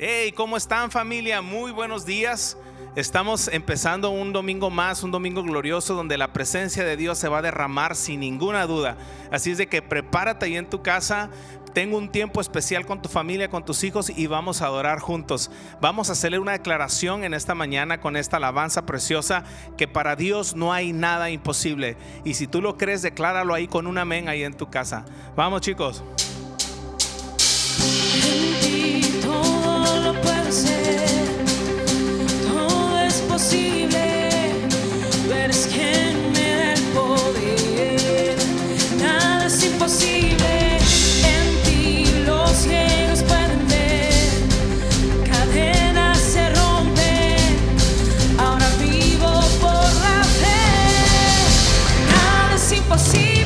Hey, ¿cómo están, familia? Muy buenos días. Estamos empezando un domingo más, un domingo glorioso donde la presencia de Dios se va a derramar sin ninguna duda. Así es de que prepárate ahí en tu casa. Tengo un tiempo especial con tu familia, con tus hijos, y vamos a adorar juntos. Vamos a hacer una declaración en esta mañana con esta alabanza preciosa, que para Dios no hay nada imposible. Y si tú lo crees, decláralo ahí con un amén ahí en tu casa. Vamos, chicos. En ti todo lo puedo hacer, todo es posible, tú eres quien me da el poder, nada es imposible, en ti los ciegos pueden ver, cadenas se rompen, ahora vivo por la fe, nada es imposible.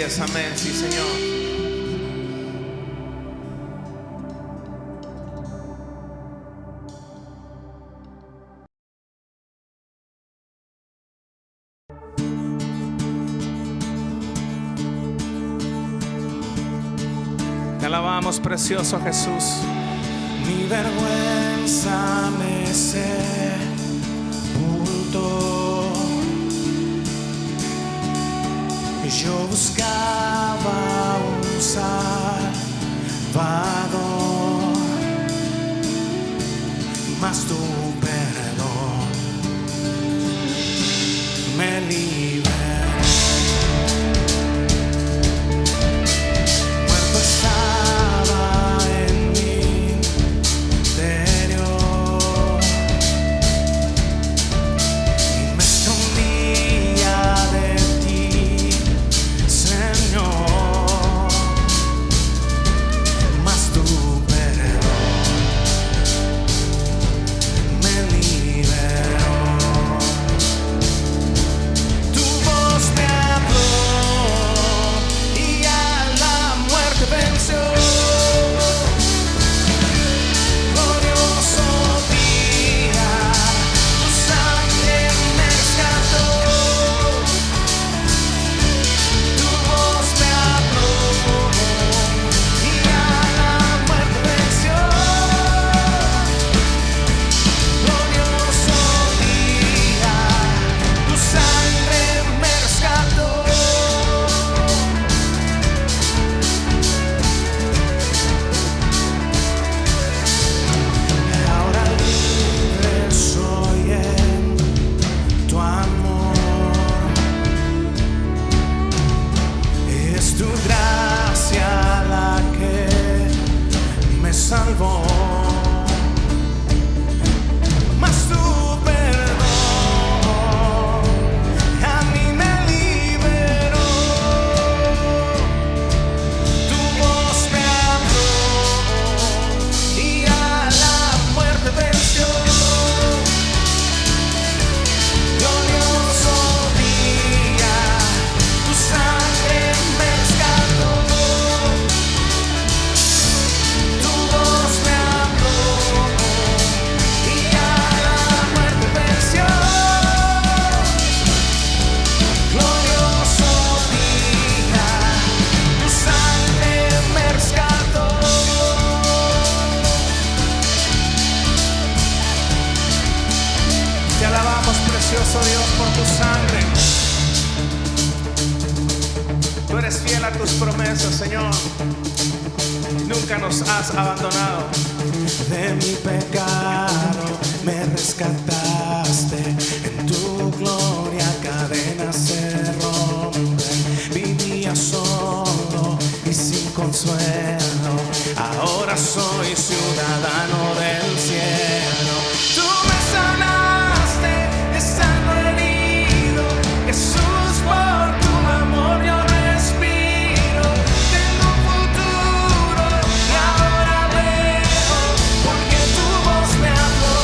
es, amén, sí, Señor. Te alabamos, precioso Jesús. Mi vergüenza me sepultó. Yo buscaba un Salvador, mas tu perdón me liberó. Muerto estaba en mi interior y me escondía de ti, Señor, mas tu perdón me liberó. Tu voz me habló y a la muerte venció. Glorioso día, tu sangre me rescató. Tu voz me habló y a la muerte venció. Glorioso día, tu sangre me rescató. Ahora libre soy en tu amor. Es tu gracia la que me salvó. Mas tu perdón a mí me liberó. Tu voz me habló y a la muerte venció. Glorioso día, tu sangre me rescató. Tu voz me habló y a la muerte venció. Glorioso día, tu sangre me rescató. Te alabamos, precioso Dios, por tu sangre. Tú eres fiel a tus promesas, Señor. Nunca nos has abandonado. De mi pecado me rescataste. En tu gloria cadenas se rompen. Vivía solo y sin consuelo. Ahora soy ciudadano del cielo. Tú me sanaste estando herido. Jesús, por tu amor yo respiro. Tengo un futuro y ahora veo, porque tu voz me habló.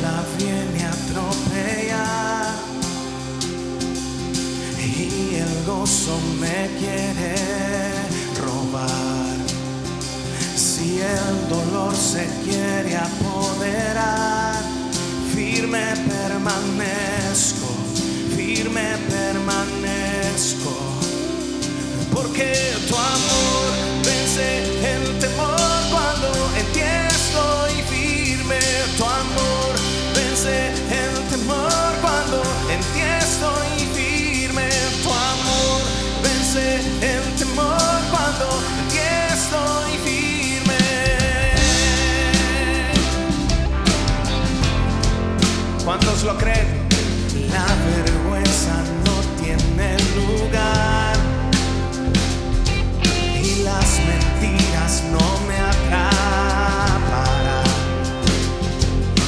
la viene a atropellar y el gozo me quiere robar. Si el dolor se quiere apoderar, firme permanezco, porque tu amor vence el temor cuando en ti estoy firme. Tu amor vence el temor cuando en ti estoy firme. Tu amor vence el temor cuando en ti estoy firme. ¿Cuántos lo creen? La vergüenza no tiene lugar y las mentiras no me atraparán.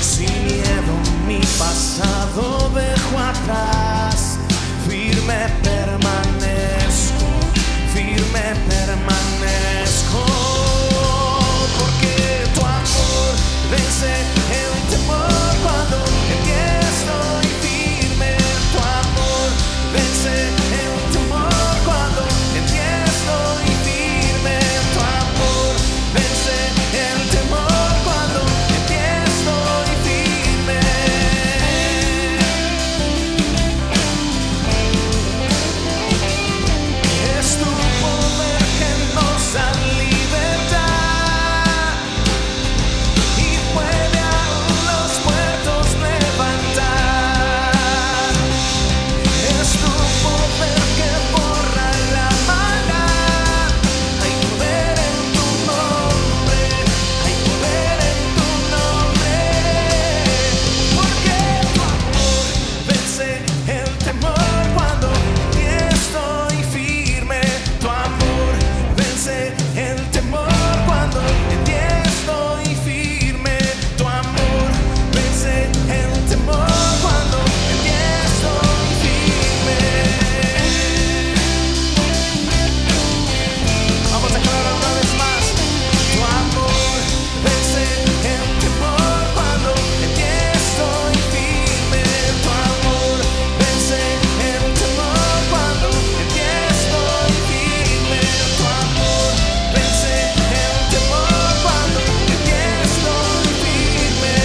Sin miedo mi pasado dejo atrás. Firme permanezco, porque tu amor vence el temor cuando en ti estoy firme. Tu amor vence el temor cuando en ti estoy firme. Tu amor vence el temor cuando en ti estoy firme. Es tu poder que nos da libertad y puede a los muertos levantar. Es tu poder que borra la maldad. Hay poder en tu nombre, hay poder en tu nombre, porque tu amor vence el temor cuando en ti estoy firme. Tu amor vence el temor cuando en ti estoy firme. Tu amor vence el temor cuando en ti estoy firme. Vamos a aclarar una vez más. Tu amor vence el temor cuando en ti estoy firme. Tu amor vence el temor cuando en ti estoy firme. Tu amor vence el temor cuando en ti estoy firme.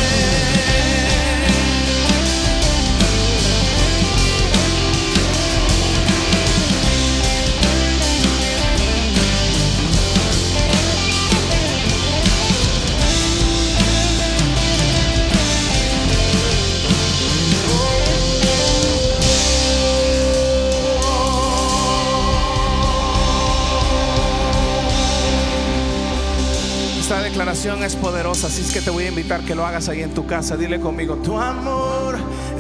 Esta declaración es poderosa, así es que te voy a invitar que lo hagas ahí en tu casa. Dile conmigo: tu amor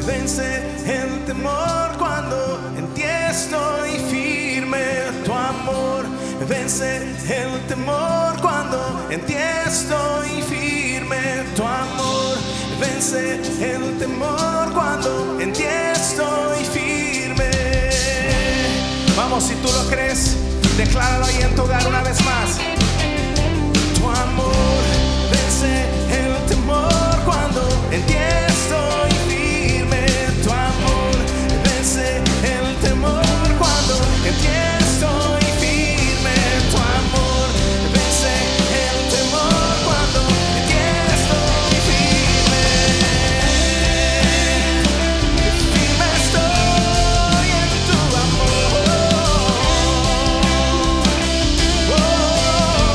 vence el temor cuando en ti estoy firme. Tu amor vence el temor cuando en ti estoy firme. Tu amor vence el temor cuando en ti estoy firme. Vamos, si tú lo crees, decláralo ahí en tu hogar una vez más. Tu amor vence el temor cuando en ti estoy firme. Tu amor vence el temor cuando en ti estoy firme. Tu amor vence el temor cuando en ti estoy firme. Firme estoy en tu amor. Oh,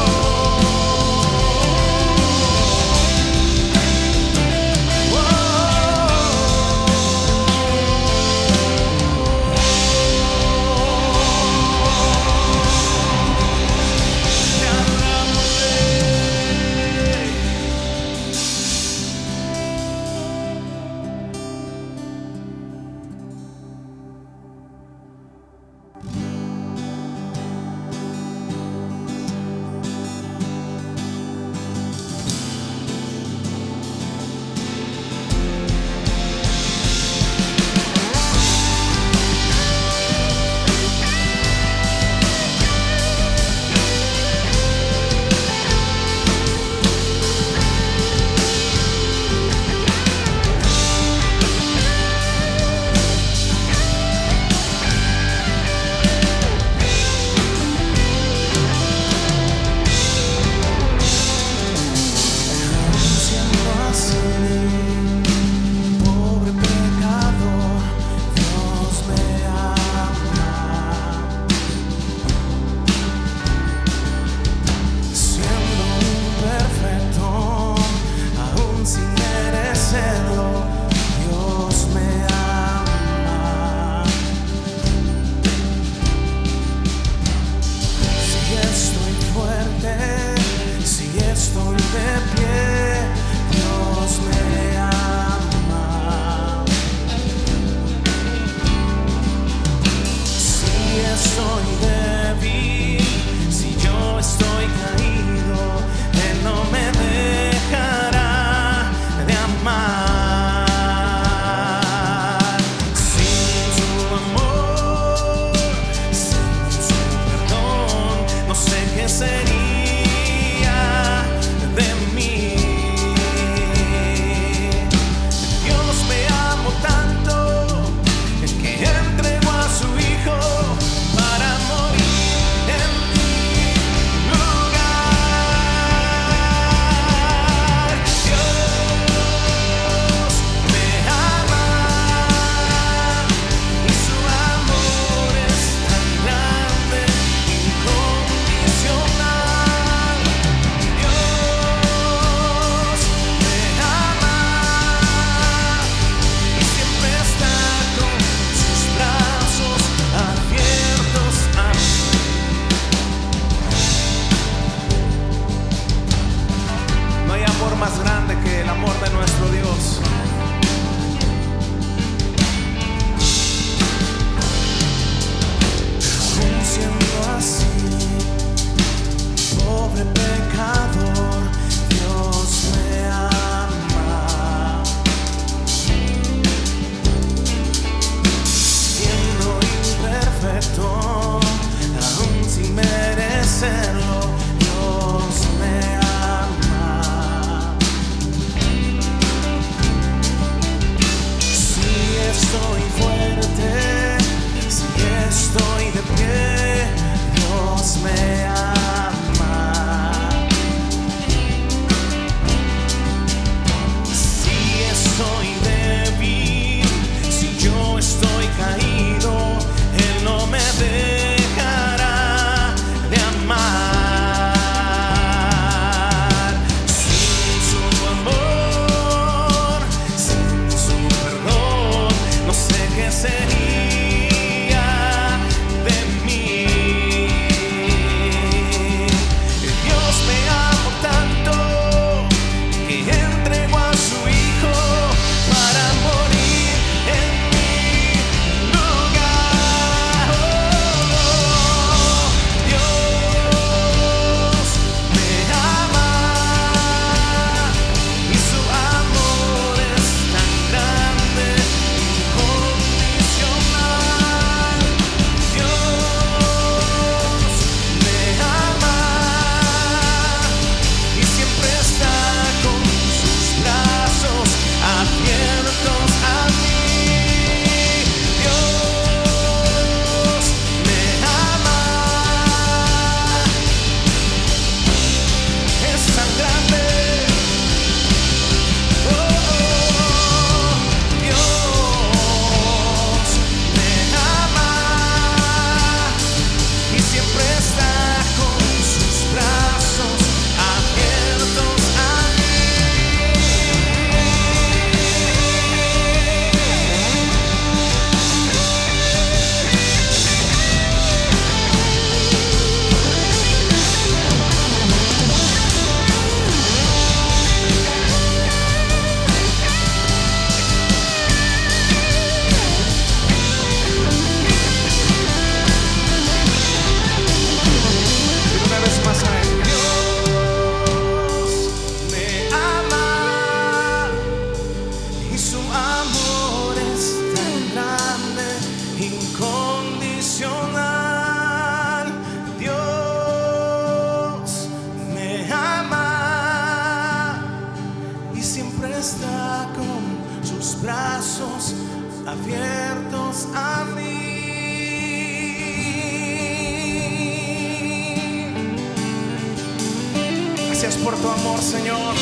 Gracias por tu amor, Señor.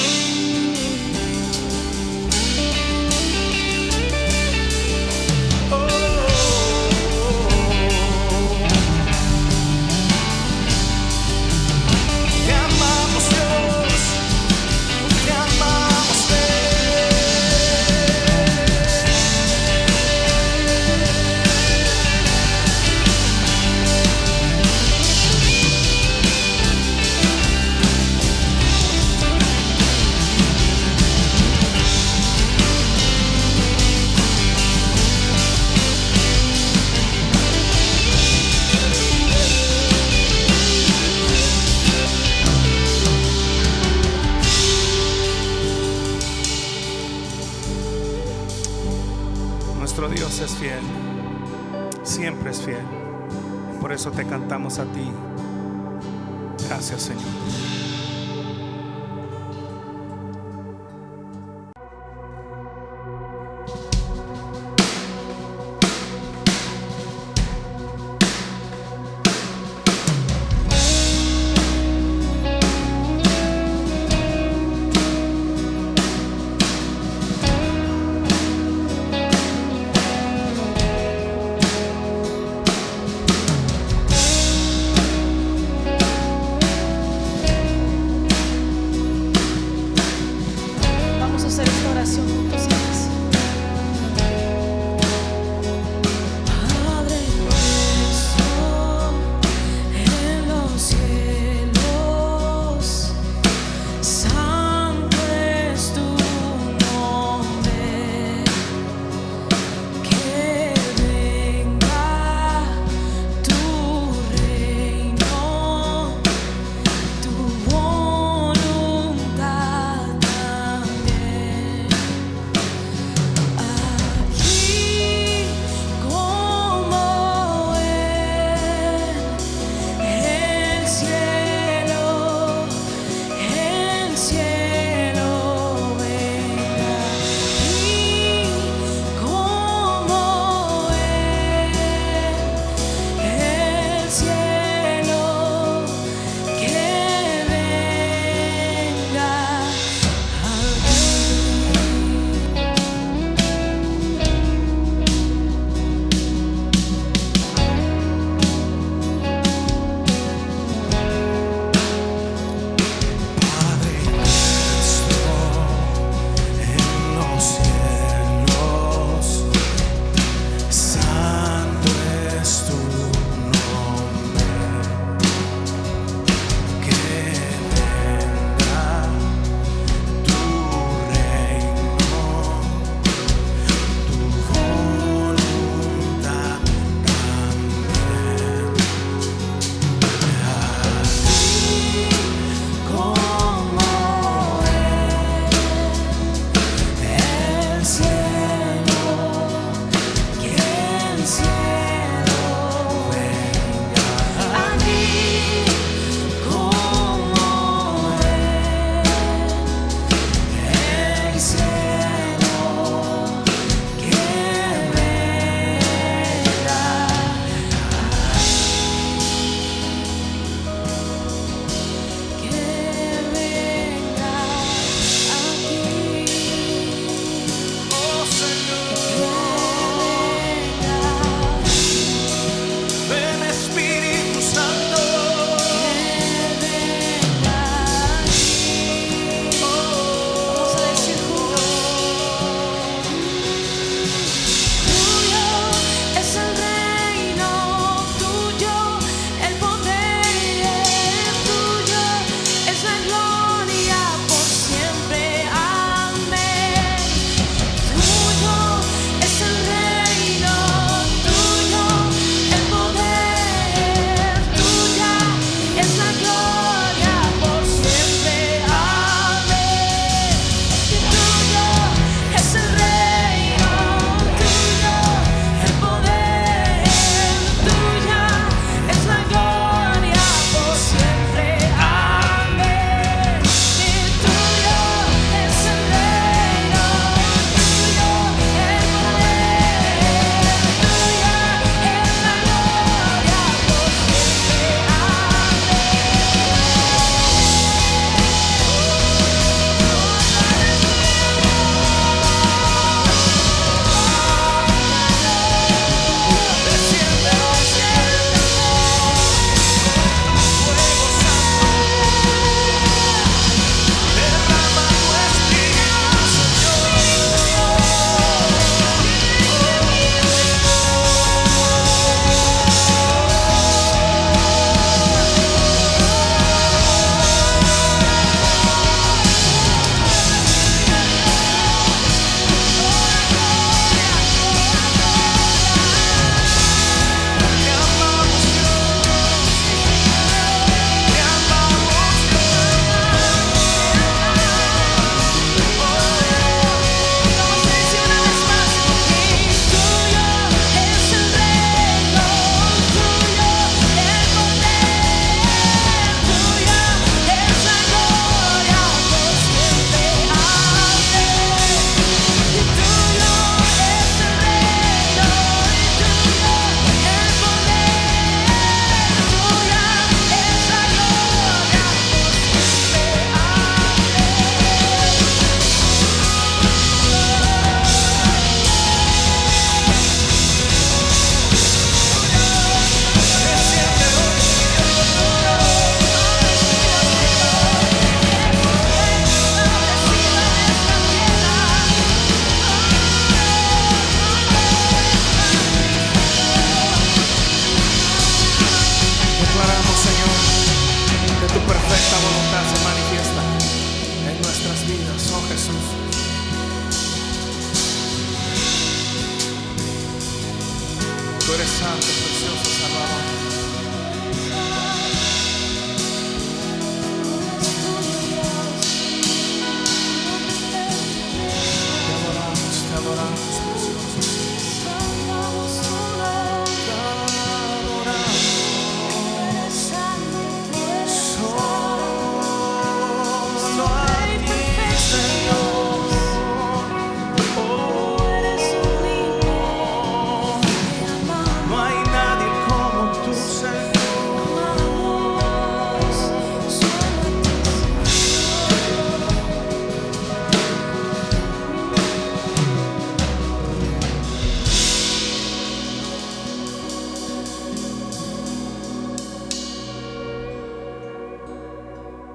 Te amamos, Dios. Te amamos, Nuestro Dios es fiel, siempre es fiel. Por eso te cantamos a ti. Gracias, Señor.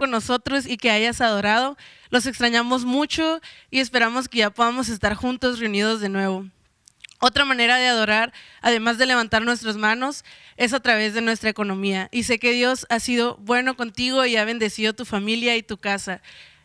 con nosotros y que hayas adorado. Los extrañamos mucho y esperamos que ya podamos estar juntos, reunidos de nuevo. Otra manera de adorar, además de levantar nuestras manos, es a través de nuestra economía. Y sé que Dios ha sido bueno contigo y ha bendecido tu familia y tu casa.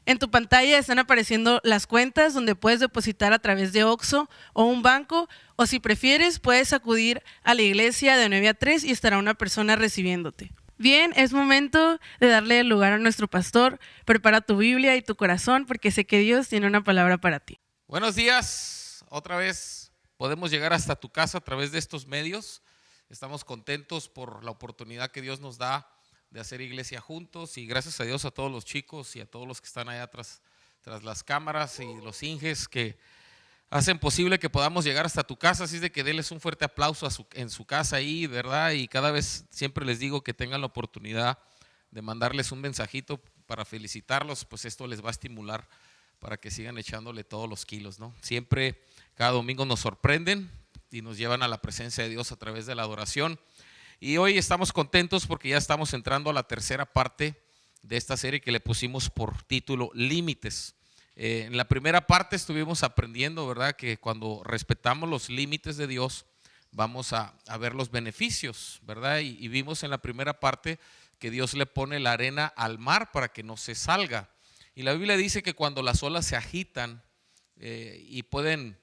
En tu pantalla están apareciendo las cuentas donde puedes depositar a través de Oxxo o un banco, o si prefieres puedes acudir a la iglesia de 9 a 3 y estará una persona recibiéndote. Bien, es momento de darle el lugar a nuestro pastor. Prepara tu Biblia y tu corazón porque sé que Dios tiene una palabra para ti. Buenos días, otra vez podemos llegar hasta tu casa a través de estos medios. Estamos contentos por la oportunidad que Dios nos da de hacer iglesia juntos y gracias a Dios a todos los chicos y a todos los que están allá tras las cámaras y los inges que hacen posible que podamos llegar hasta tu casa. Así es de que denles un fuerte aplauso en su casa ahí, ¿verdad? Y cada vez siempre les digo que tengan la oportunidad de mandarles un mensajito para felicitarlos, pues esto les va a estimular para que sigan echándole todos los kilos, ¿no? Siempre, cada domingo nos sorprenden y nos llevan a la presencia de Dios a través de la adoración. Y hoy estamos contentos porque ya estamos entrando a la tercera parte de esta serie que le pusimos por título Límites. En la primera parte estuvimos aprendiendo, ¿verdad?, que cuando respetamos los límites de Dios vamos a ver los beneficios, ¿verdad? Y vimos en la primera parte que Dios le pone la arena al mar para que no se salga. Y la Biblia dice que cuando las olas se agitan y pueden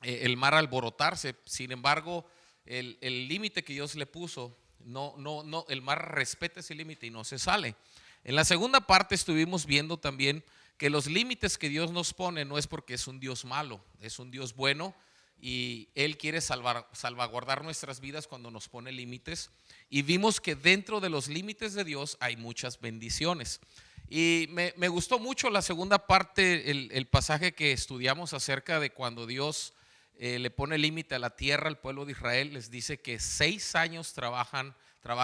el mar alborotarse, sin embargo, el límite que Dios le puso, no, el mar respeta ese límite y no se sale. En la segunda parte estuvimos viendo también que los límites que Dios nos pone no es porque es un Dios malo, es un Dios bueno y Él quiere salvaguardar nuestras vidas cuando nos pone límites. Y vimos que dentro de los límites de Dios hay muchas bendiciones. Y me gustó mucho la segunda parte, el pasaje que estudiamos acerca de cuando Dios le pone límite a la tierra al pueblo de Israel. Les dice que 6 años trabaja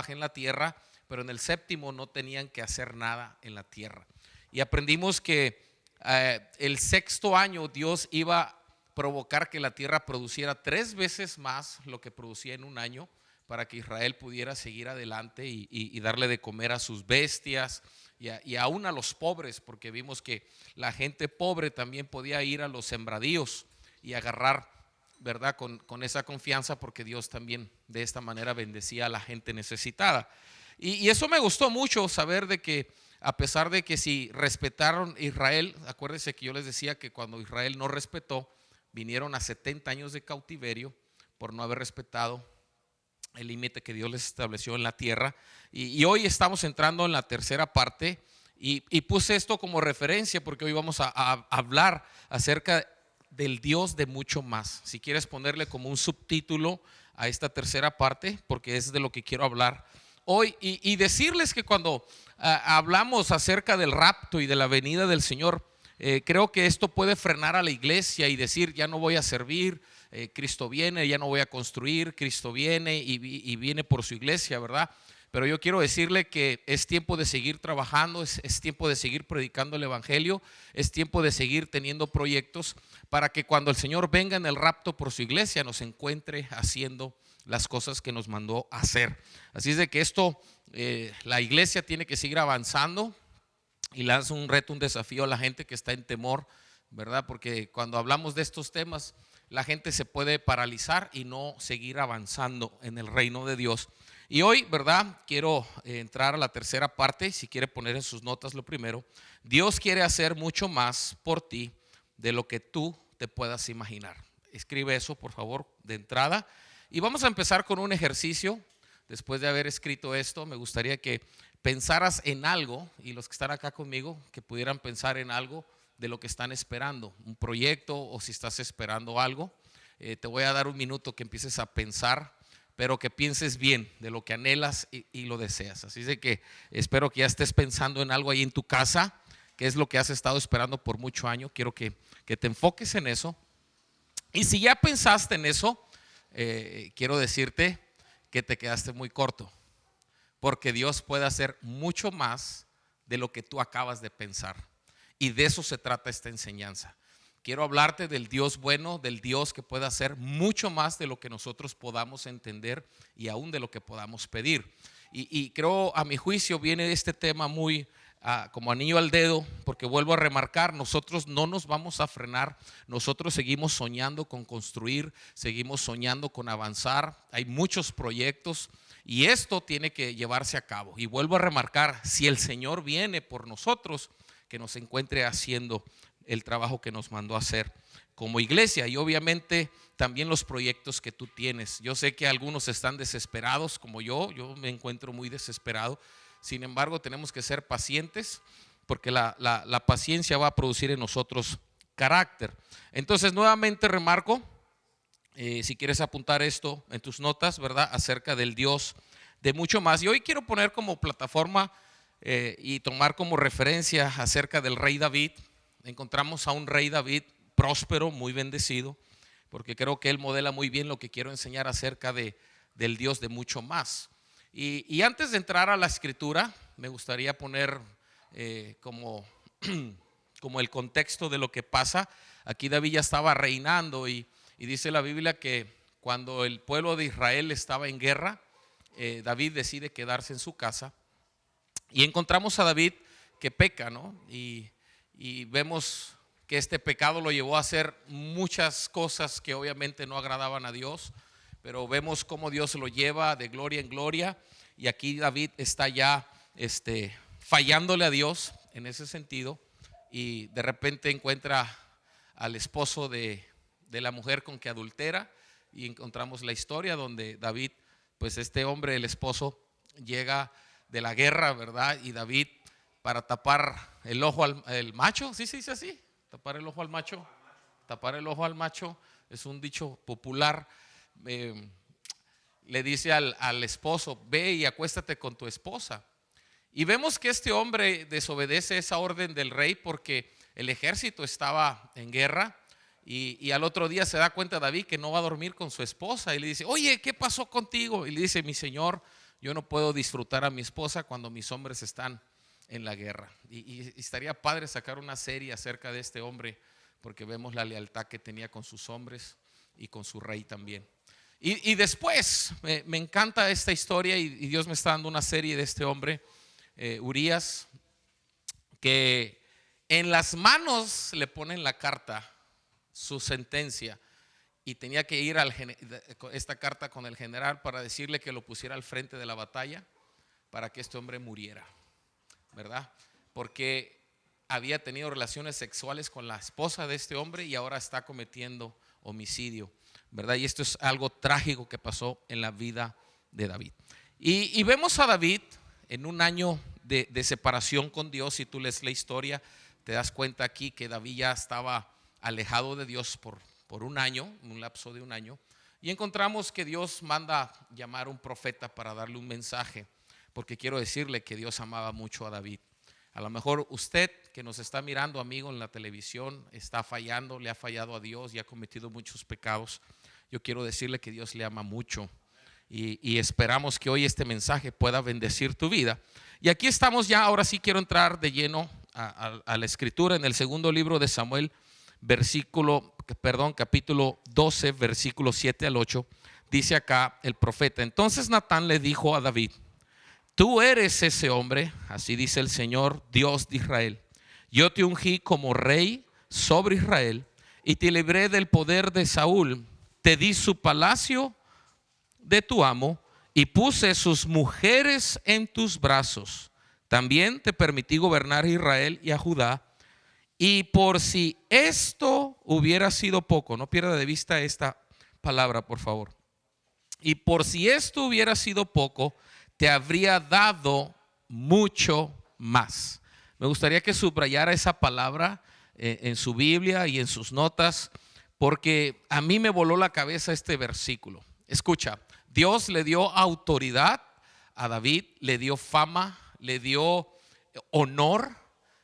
en la tierra, pero en el séptimo no tenían que hacer nada en la tierra. Y aprendimos que el sexto año Dios iba a provocar que la tierra produciera 3 veces más lo que producía en un año para que Israel pudiera seguir adelante y darle de comer a sus bestias y aún a los pobres, porque vimos que la gente pobre también podía ir a los sembradíos y agarrar, ¿verdad?, con esa confianza, porque Dios también de esta manera bendecía a la gente necesitada. Y eso me gustó mucho, saber de que a pesar de que si respetaron Israel, acuérdense que yo les decía que cuando Israel no respetó, vinieron a 70 años de cautiverio por no haber respetado el límite que Dios les estableció en la tierra. Y hoy estamos entrando en la tercera parte y puse esto como referencia porque hoy vamos a hablar acerca del Dios de mucho más. Si quieres ponerle como un subtítulo a esta tercera parte, porque es de lo que quiero hablar hoy y decirles que cuando hablamos acerca del rapto y de la venida del Señor, creo que esto puede frenar a la iglesia y decir: ya no voy a servir, Cristo viene, ya no voy a construir, Cristo viene y viene por su iglesia, ¿verdad? Pero yo quiero decirle que es tiempo de seguir trabajando, es tiempo de seguir predicando el evangelio, es tiempo de seguir teniendo proyectos para que cuando el Señor venga en el rapto por su iglesia nos encuentre haciendo las cosas que nos mandó a hacer. Así es de que esto, la iglesia tiene que seguir avanzando y lanza un reto, un desafío a la gente que está en temor, ¿verdad? Porque cuando hablamos de estos temas, la gente se puede paralizar y no seguir avanzando en el reino de Dios. Y hoy, ¿verdad?, quiero entrar a la tercera parte. Si quiere poner en sus notas lo primero: Dios quiere hacer mucho más por ti de lo que tú te puedas imaginar. Escribe eso, por favor, de entrada. Y vamos a empezar con un ejercicio después de haber escrito esto, me gustaría que pensaras en algo, y los que están acá conmigo, que pudieran pensar en algo de lo que están esperando, un proyecto o si estás esperando algo. Te voy a dar un minuto que empieces a pensar, pero que pienses bien de lo que anhelas y lo deseas. Así de que espero que ya estés pensando en algo ahí en tu casa, que es lo que has estado esperando por mucho año. Quiero que te enfoques en eso. Y si ya pensaste en eso, quiero decirte que te quedaste muy corto, porque Dios puede hacer mucho más de lo que tú acabas de pensar. Y de eso se trata esta enseñanza. Quiero hablarte del Dios bueno, del Dios que puede hacer mucho más de lo que nosotros podamos entender y aún de lo que podamos pedir. Y creo, a mi juicio, viene este tema muy como anillo al dedo, porque vuelvo a remarcar, nosotros no nos vamos a frenar, nosotros seguimos soñando con construir, seguimos soñando con avanzar, hay muchos proyectos y esto tiene que llevarse a cabo. Y vuelvo a remarcar, si el Señor viene por nosotros, que nos encuentre haciendo el trabajo que nos mandó a hacer como iglesia, y obviamente también los proyectos que tú tienes. Yo sé que algunos están desesperados como yo me encuentro muy desesperado. Sin embargo, tenemos que ser pacientes, porque la paciencia va a producir en nosotros carácter. Entonces, nuevamente remarco, si quieres apuntar esto en tus notas, ¿verdad? Acerca del Dios de mucho más. Y hoy quiero poner como plataforma y tomar como referencia acerca del rey David. Encontramos a un rey David próspero, muy bendecido, porque creo que él modela muy bien lo que quiero enseñar acerca del Dios de mucho más. Y antes de entrar a la escritura, me gustaría poner como el contexto de lo que pasa. Aquí David ya estaba reinando y dice la Biblia que cuando el pueblo de Israel estaba en guerra, David decide quedarse en su casa. Y encontramos a David que peca, ¿no? Y vemos que este pecado lo llevó a hacer muchas cosas que obviamente no agradaban a Dios, pero vemos cómo Dios lo lleva de gloria en gloria. Y aquí David está ya fallándole a Dios en ese sentido, y de repente encuentra al esposo de la mujer con que adultera, y encontramos la historia donde David, pues este hombre, el esposo, llega de la guerra, ¿verdad? Y David, para tapar el ojo al macho, ¿sí se dice así? Tapar el ojo al macho. Tapar el ojo al macho es un dicho popular. Le dice al esposo, ve y acuéstate con tu esposa. Y vemos que este hombre desobedece esa orden del rey porque el ejército estaba en guerra. Y al otro día se da cuenta David que no va a dormir con su esposa. Y le dice, oye, ¿qué pasó contigo? Y le dice, mi señor, yo no puedo disfrutar a mi esposa cuando mis hombres están en la guerra. Y estaría padre sacar una serie acerca de este hombre, porque vemos la lealtad que tenía con sus hombres y con su rey también. Y después me encanta esta historia, y Dios me está dando una serie de este hombre, Urías, que en las manos le ponen la carta, su sentencia, y tenía que ir esta carta con el general para decirle que lo pusiera al frente de la batalla para que este hombre muriera, ¿verdad? Porque había tenido relaciones sexuales con la esposa de este hombre y ahora está cometiendo homicidio, ¿verdad? Y esto es algo trágico que pasó en la vida de David. Y vemos a David en un año de separación con Dios. Si tú lees la historia, te das cuenta aquí que David ya estaba alejado de Dios por un año, un lapso de un año. Y encontramos que Dios manda llamar a un profeta para darle un mensaje, porque quiero decirle que Dios amaba mucho a David. A lo mejor usted que nos está mirando, amigo, en la televisión, está fallando, le ha fallado a Dios y ha cometido muchos pecados. Yo quiero decirle que Dios le ama mucho, y esperamos que hoy este mensaje pueda bendecir tu vida. Y aquí estamos ya, ahora sí quiero entrar de lleno a la escritura en el segundo libro de Samuel, capítulo 12, versículos 7 al 8. Dice acá el profeta: entonces Natán le dijo a David, tú eres ese hombre, así dice el Señor, Dios de Israel. Yo te ungí como rey sobre Israel y te libré del poder de Saúl. Te di su palacio de tu amo y puse sus mujeres en tus brazos. También te permití gobernar a Israel y a Judá. Y por si esto hubiera sido poco, no pierda de vista esta palabra, por favor. y por si esto hubiera sido poco, te habría dado mucho más. Me gustaría que subrayara esa palabra en su Biblia y en sus notas, porque a mí me voló la cabeza este versículo. Escucha, Dios le dio autoridad a David, le dio fama, le dio honor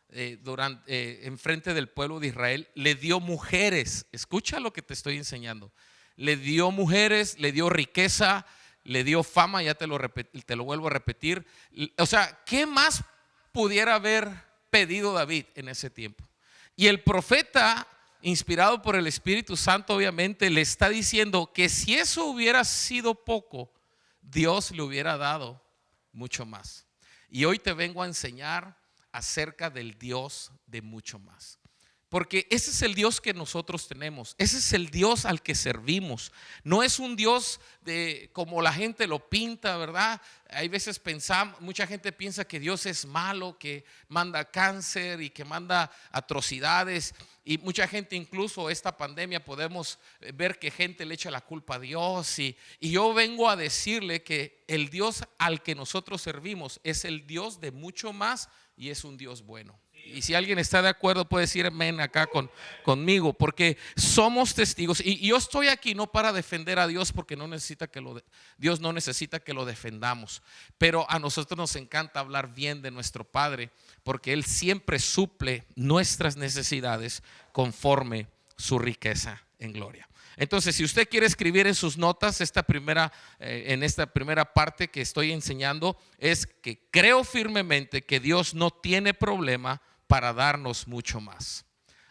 en frente del pueblo de Israel, le dio mujeres. Escucha lo que te estoy enseñando. Le dio mujeres, le dio riqueza, le dio fama, ya te lo vuelvo a repetir. O sea, ¿qué más pudiera haber pedido David en ese tiempo? Y el profeta, inspirado por el Espíritu Santo, obviamente le está diciendo que si eso hubiera sido poco, Dios le hubiera dado mucho más. Y hoy te vengo a enseñar acerca del Dios de mucho más. Porque ese es el Dios que nosotros tenemos, ese es el Dios al que servimos. No es un Dios como la gente lo pinta, ¿verdad? Hay veces mucha gente piensa que Dios es malo, que manda cáncer y que manda atrocidades. Y mucha gente, incluso esta pandemia, podemos ver que gente le echa la culpa a Dios. Y yo vengo a decirle que el Dios al que nosotros servimos es el Dios de mucho más y es un Dios bueno. Y si alguien está de acuerdo puede decir amén acá conmigo, porque somos testigos. Y yo estoy aquí no para defender a Dios, porque Dios no necesita que lo defendamos. Pero a nosotros nos encanta hablar bien de nuestro Padre, porque Él siempre suple nuestras necesidades conforme su riqueza en gloria. Entonces, si usted quiere escribir en sus notas en esta primera parte que estoy enseñando, es que creo firmemente que Dios no tiene problema para darnos mucho más.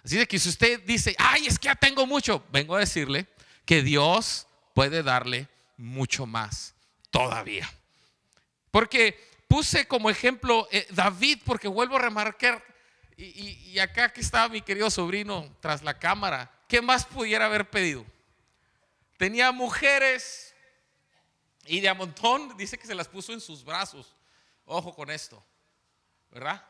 Así de que si usted dice, ay, es que ya tengo mucho, vengo a decirle que Dios puede darle mucho más todavía. Porque puse como ejemplo David, porque vuelvo a remarcar, y acá que estaba mi querido sobrino tras la cámara, ¿qué más pudiera haber pedido? Tenía mujeres y de a montón, dice que se las puso en sus brazos. Ojo con esto, ¿verdad?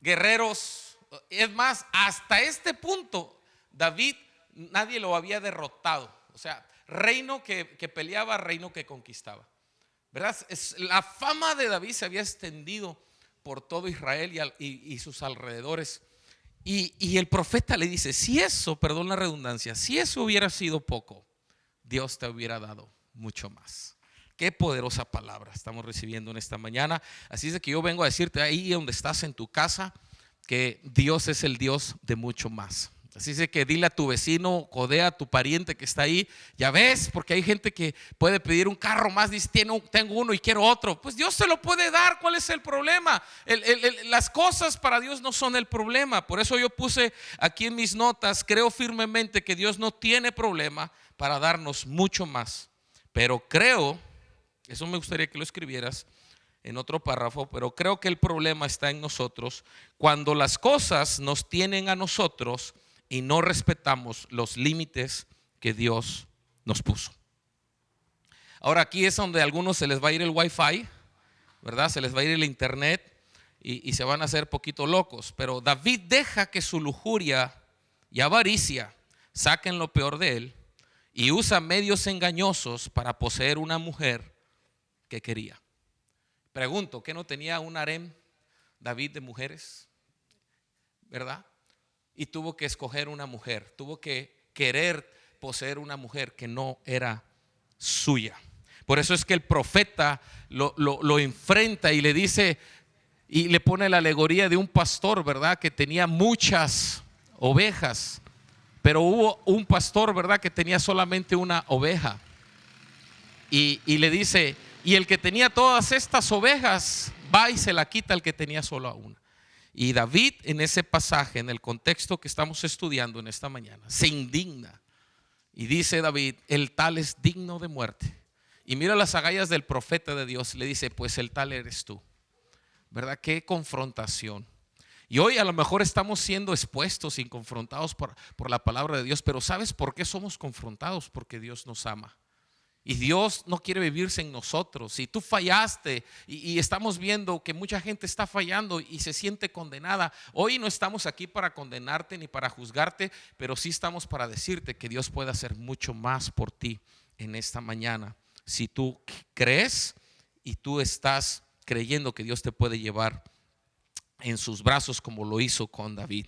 Guerreros. Es más, hasta este punto David nadie lo había derrotado. O sea, reino que peleaba, reino que conquistaba, ¿verdad? La fama de David se había extendido por todo Israel y sus alrededores. Y el profeta le dice, si eso, perdón la redundancia, si eso hubiera sido poco, Dios te hubiera dado mucho más. Qué poderosa palabra estamos recibiendo en esta mañana. Así es de que yo vengo a decirte ahí donde estás en tu casa, que Dios es el Dios de mucho más. Así es de que dile a tu vecino, codea a tu pariente que está ahí. Ya ves, porque hay gente que puede pedir un carro más, dice, tengo uno y quiero otro. Pues Dios se lo puede dar. ¿Cuál es el problema? Las cosas para Dios no son el problema. Por eso yo puse aquí en mis notas, creo firmemente que Dios no tiene problema para darnos mucho más. Pero creo, eso me gustaría que lo escribieras en otro párrafo, pero creo que el problema está en nosotros cuando las cosas nos tienen a nosotros y no respetamos los límites que Dios nos puso. Ahora aquí es donde a algunos se les va a ir el wifi, ¿verdad? Se les va a ir el internet y se van a hacer poquito locos. Pero David deja que su lujuria y avaricia saquen lo peor de él y usa medios engañosos para poseer una mujer que quería. Pregunto, ¿qué no tenía un harem David de mujeres? ¿Verdad? Y tuvo que escoger una mujer, tuvo que querer poseer una mujer que no era suya. Por eso es que el profeta lo enfrenta y le dice, y le pone la alegoría de un pastor, ¿verdad? Que tenía muchas ovejas, pero hubo un pastor, ¿verdad? Que tenía solamente una oveja. Y le dice, y el que tenía todas estas ovejas va y se la quita al que tenía solo una. Y David en ese pasaje, en el contexto que estamos estudiando en esta mañana, se indigna y dice David, el tal es digno de muerte. Y mira las agallas del profeta de Dios, le dice, pues el tal eres tú. ¿Verdad? Qué confrontación. Y hoy a lo mejor estamos siendo expuestos y confrontados por la palabra de Dios, pero ¿sabes por qué somos confrontados? Porque Dios nos ama. Y Dios no quiere vivirse en nosotros. Si tú fallaste y estamos viendo que mucha gente está fallando y se siente condenada, hoy no estamos aquí para condenarte ni para juzgarte, pero sí estamos para decirte que Dios puede hacer mucho más por ti en esta mañana. Si tú crees y tú estás creyendo que Dios te puede llevar en sus brazos como lo hizo con David.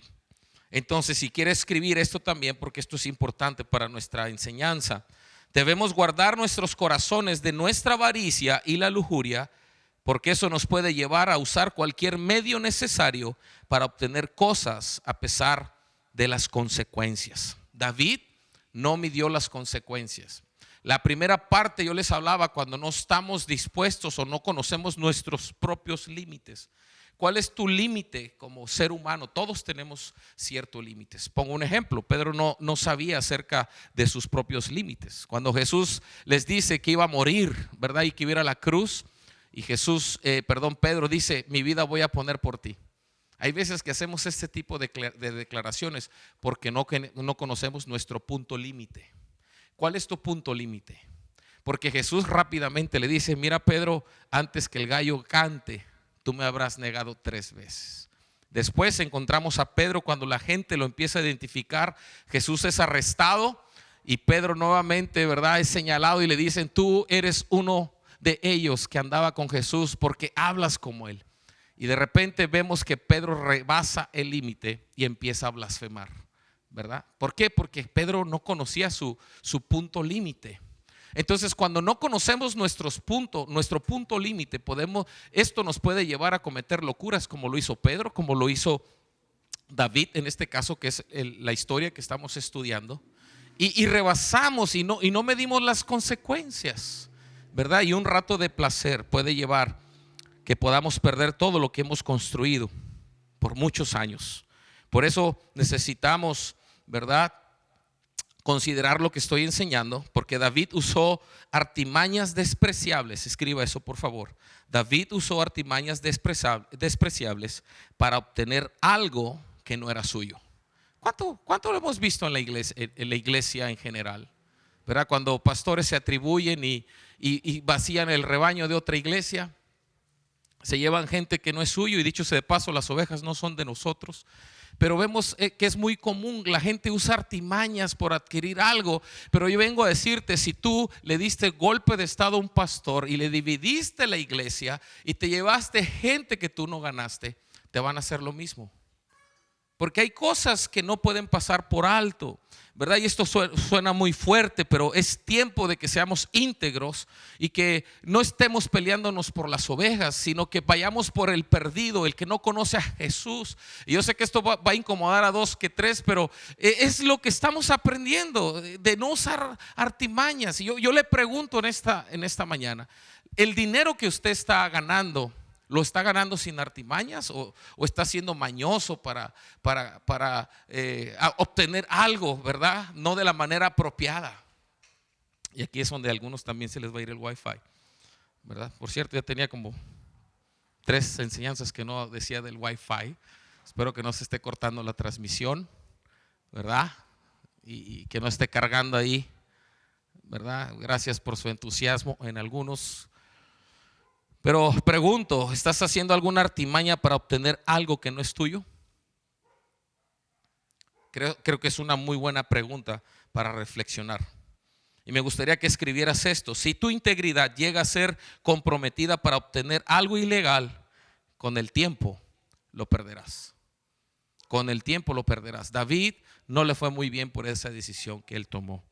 Entonces, si quieres escribir esto también, porque esto es importante para nuestra enseñanza, debemos guardar nuestros corazones de nuestra avaricia y la lujuria, porque eso nos puede llevar a usar cualquier medio necesario para obtener cosas a pesar de las consecuencias. David no midió las consecuencias. La primera parte yo les hablaba cuando no estamos dispuestos o no conocemos nuestros propios límites. ¿Cuál es tu límite como ser humano? Todos tenemos ciertos límites. Pongo un ejemplo. Pedro no sabía acerca de sus propios límites. Cuando Jesús les dice que iba a morir, ¿verdad? Y que iba a ir a la cruz. Y Pedro dice, mi vida voy a poner por ti. Hay veces que hacemos este tipo de declaraciones porque no conocemos nuestro punto límite. ¿Cuál es tu punto límite? Porque Jesús rápidamente le dice, mira Pedro, antes que el gallo cante, tú me habrás negado 3 veces. Después encontramos a Pedro cuando la gente lo empieza a identificar. Jesús es arrestado y Pedro nuevamente, ¿verdad?, es señalado y le dicen, tú eres uno de ellos que andaba con Jesús porque hablas como él. Y de repente vemos que Pedro rebasa el límite y empieza a blasfemar, ¿verdad? ¿Por qué? Porque Pedro no conocía su punto límite. Entonces, cuando no conocemos nuestro punto límite, esto nos puede llevar a cometer locuras como lo hizo Pedro, como lo hizo David, en este caso que es la historia que estamos estudiando, y rebasamos y no medimos las consecuencias, ¿verdad? Y un rato de placer puede llevar que podamos perder todo lo que hemos construido por muchos años. Por eso necesitamos, ¿verdad?, considerar lo que estoy enseñando, porque David usó artimañas despreciables. Escriba eso, por favor. David usó artimañas despreciables para obtener algo que no era suyo. ¿Cuánto lo hemos visto en la iglesia en general? ¿Verdad? Cuando pastores se atribuyen y vacían el rebaño de otra iglesia, se llevan gente que no es suyo, y dicho sea de paso, las ovejas no son de nosotros. Pero vemos que es muy común, la gente usa artimañas por adquirir algo. Pero yo vengo a decirte, si tú le diste golpe de estado a un pastor y le dividiste la iglesia y te llevaste gente que tú no ganaste, te van a hacer lo mismo. Porque hay cosas que no pueden pasar por alto, ¿verdad? Y esto suena muy fuerte, pero es tiempo de que seamos íntegros y que no estemos peleándonos por las ovejas, sino que vayamos por el perdido, el que no conoce a Jesús. Y yo sé que esto va a incomodar a 2 que 3, pero es lo que estamos aprendiendo, de no usar artimañas. Y yo le pregunto en esta mañana, ¿el dinero que usted está ganando, lo está ganando sin artimañas o está siendo mañoso para obtener algo, ¿verdad? No de la manera apropiada? Y aquí es donde a algunos también se les va a ir el wifi, ¿verdad? Por cierto, ya tenía como 3 enseñanzas que no decía del wifi. Espero que no se esté cortando la transmisión, ¿verdad? Y que no esté cargando ahí, ¿verdad? Gracias por su entusiasmo en algunos. Pero pregunto, ¿estás haciendo alguna artimaña para obtener algo que no es tuyo? Creo que es una muy buena pregunta para reflexionar. Y me gustaría que escribieras esto. Si tu integridad llega a ser comprometida para obtener algo ilegal, con el tiempo lo perderás. Con el tiempo lo perderás. David no le fue muy bien por esa decisión que él tomó.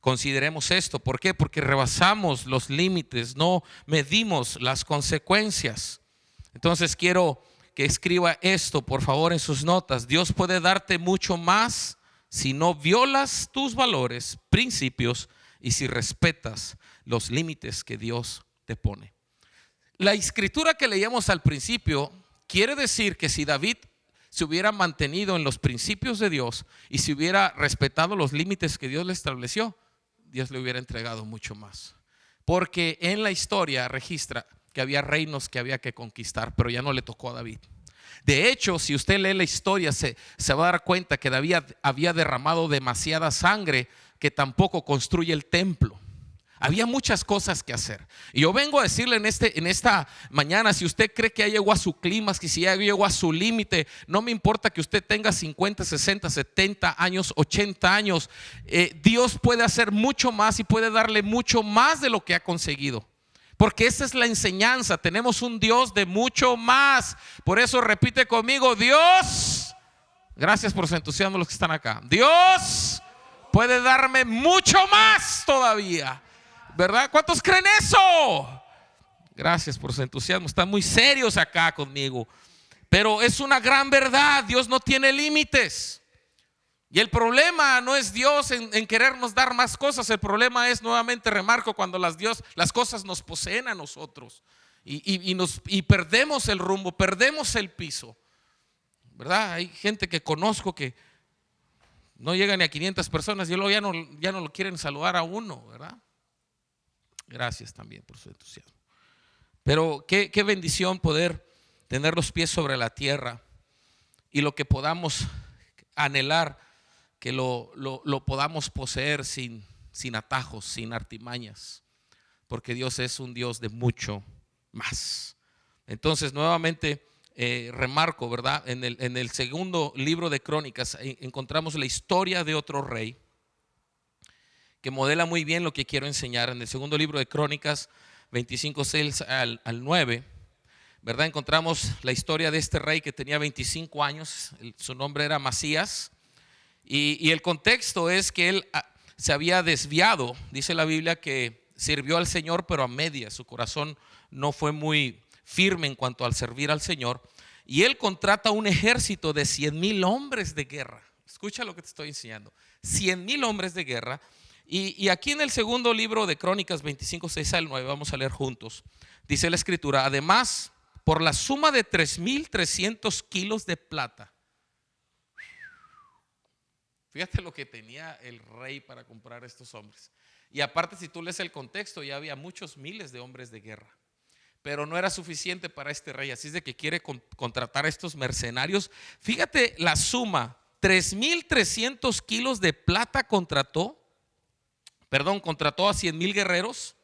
Consideremos esto. ¿Por qué? Porque rebasamos los límites, no medimos las consecuencias. Entonces quiero que escriba esto, por favor, en sus notas. Dios puede darte mucho más si no violas tus valores, principios y si respetas los límites que Dios te pone. La escritura que leíamos al principio quiere decir que si David se hubiera mantenido en los principios de Dios y si hubiera respetado los límites que Dios le estableció, Dios le hubiera entregado mucho más. Porque en la historia registra que había reinos que había que conquistar, pero ya no le tocó a David. De hecho, si usted lee la historia, se va a dar cuenta que David había derramado demasiada sangre, que tampoco construye el templo. Había muchas cosas que hacer. Y yo vengo a decirle en esta mañana, si usted cree que ya llegó a su clímax, que si ya llegó a su límite, no me importa que usted tenga 50, 60, 70 años, 80 años. Dios puede hacer mucho más y puede darle mucho más de lo que ha conseguido. Porque esa es la enseñanza. Tenemos un Dios de mucho más. Por eso repite conmigo: Dios, gracias por su entusiasmo los que están acá. Dios puede darme mucho más todavía. ¿Verdad? ¿Cuántos creen eso? Gracias por su entusiasmo. Están muy serios acá conmigo. Pero es una gran verdad. Dios no tiene límites. Y el problema no es Dios en querernos dar más cosas. El problema es, nuevamente remarco, cuando las cosas nos poseen a nosotros y perdemos el rumbo, perdemos el piso. ¿Verdad? Hay gente que conozco que no llega ni a 500 personas y luego ya no lo quieren saludar a uno, ¿verdad? Gracias también por su entusiasmo. Pero qué bendición poder tener los pies sobre la tierra y lo que podamos anhelar, que lo podamos poseer sin atajos, sin artimañas, porque Dios es un Dios de mucho más. Entonces, nuevamente remarco, ¿verdad? En el segundo libro de Crónicas encontramos la historia de otro rey que modela muy bien lo que quiero enseñar. En el segundo libro de Crónicas 25:6 al 9, ¿verdad? Encontramos la historia de este rey que tenía 25 años, su nombre era Amasías, y el contexto es que él se había desviado. Dice la Biblia que sirvió al Señor pero a medias, su corazón no fue muy firme en cuanto al servir al Señor, y él contrata un ejército de 100,000 hombres de guerra. Escucha lo que te estoy enseñando: 100,000 hombres de guerra. Y aquí en el segundo libro de Crónicas 25:6 al 9, vamos a leer juntos. Dice la escritura: además, por la suma de 3,300 kilos de plata. Fíjate lo que tenía el rey para comprar estos hombres. Y aparte, si tú lees el contexto, ya había muchos miles de hombres de guerra. Pero no era suficiente para este rey, así es de que quiere contratar a estos mercenarios. Fíjate la suma: 3,300 kilos de plata contrató a 100,000 guerreros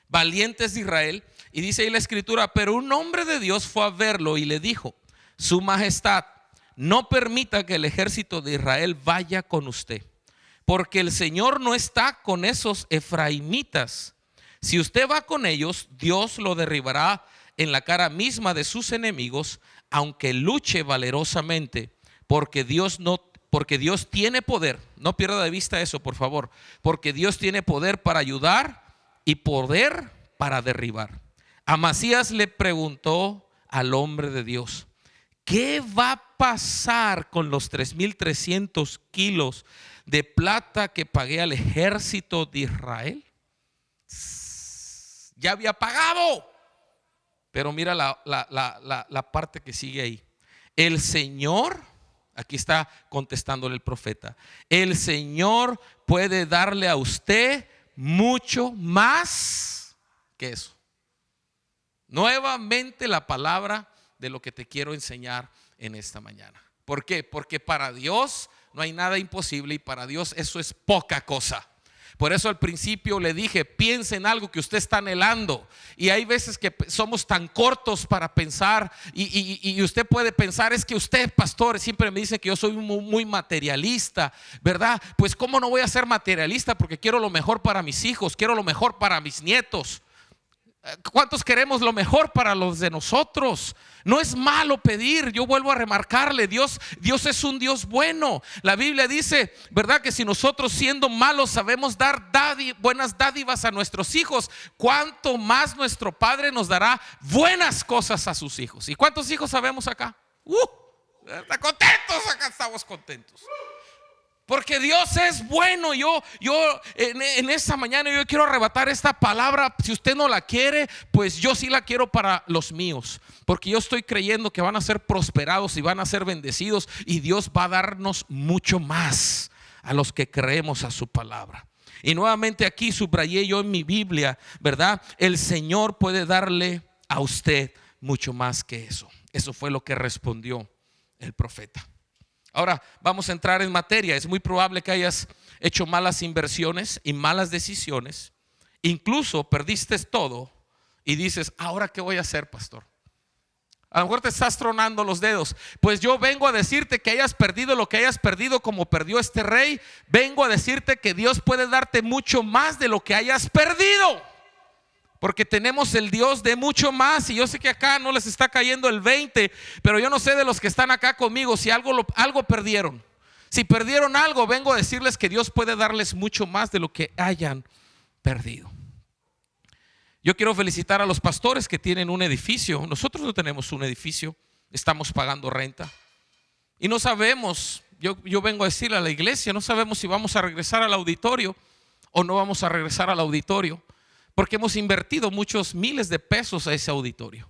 valientes de Israel. Y dice ahí la escritura: pero un hombre de Dios fue a verlo y le dijo: Su majestad, no permita que el ejército de Israel vaya con usted, porque el Señor no está con esos efraimitas. Si usted va con ellos, Dios lo derribará en la cara misma de sus enemigos, aunque luche valerosamente, porque Dios tiene poder. No pierda de vista eso, por favor, porque Dios tiene poder para ayudar y poder para derribar. Amasías le preguntó al hombre de Dios: ¿qué va a pasar con los 3,300 kilos de plata que pagué al ejército de Israel? Ya había pagado. Pero mira la parte que sigue ahí. El Señor, aquí está contestándole el profeta, el Señor puede darle a usted mucho más que eso. Nuevamente la palabra de lo que te quiero enseñar en esta mañana. ¿Por qué? Porque para Dios no hay nada imposible y para Dios eso es poca cosa. Por eso al principio le dije: piense en algo que usted está anhelando. Y hay veces que somos tan cortos para pensar y usted puede pensar: es que usted, pastor, siempre me dice que yo soy muy materialista, ¿verdad? Pues ¿cómo no voy a ser materialista? Porque quiero lo mejor para mis hijos, quiero lo mejor para mis nietos. ¿Cuántos queremos lo mejor para los de nosotros? No es malo pedir. Yo vuelvo a remarcarle: Dios es un Dios bueno. La Biblia dice, ¿verdad?, que si nosotros siendo malos sabemos dar buenas dádivas a nuestros hijos, cuánto más nuestro Padre nos dará buenas cosas a sus hijos. ¿Y cuántos hijos sabemos acá? ¿Está contentos? Acá estamos contentos. Porque Dios es bueno. Yo en esta mañana yo quiero arrebatar esta palabra. Si usted no la quiere, pues yo sí la quiero para los míos. Porque yo estoy creyendo que van a ser prosperados y van a ser bendecidos. Y Dios va a darnos mucho más a los que creemos a su palabra. Y nuevamente aquí subrayé yo en mi Biblia, ¿verdad? El Señor puede darle a usted mucho más que eso. Eso fue lo que respondió el profeta. Ahora vamos a entrar en materia. Es muy probable que hayas hecho malas inversiones y malas decisiones Incluso perdiste todo y dices, ¿ahora qué voy a hacer, pastor? A lo mejor te estás tronando los dedos. Pues yo vengo a decirte que hayas perdido lo que hayas perdido como perdió este rey. Vengo a decirte que Dios puede darte mucho más de lo que hayas perdido. Porque tenemos el Dios de mucho más. Y yo sé que acá no les está cayendo el 20, pero yo no sé de los que están acá conmigo si algo perdieron. Si perdieron algo, vengo a decirles que Dios puede darles mucho más de lo que hayan perdido. Yo quiero felicitar a los pastores que tienen un edificio. Nosotros no tenemos un edificio, estamos pagando renta. Y no sabemos, yo vengo a decirle a la iglesia, no sabemos si vamos a regresar al auditorio o no vamos a regresar al auditorio. Porque hemos invertido muchos miles de pesos a ese auditorio.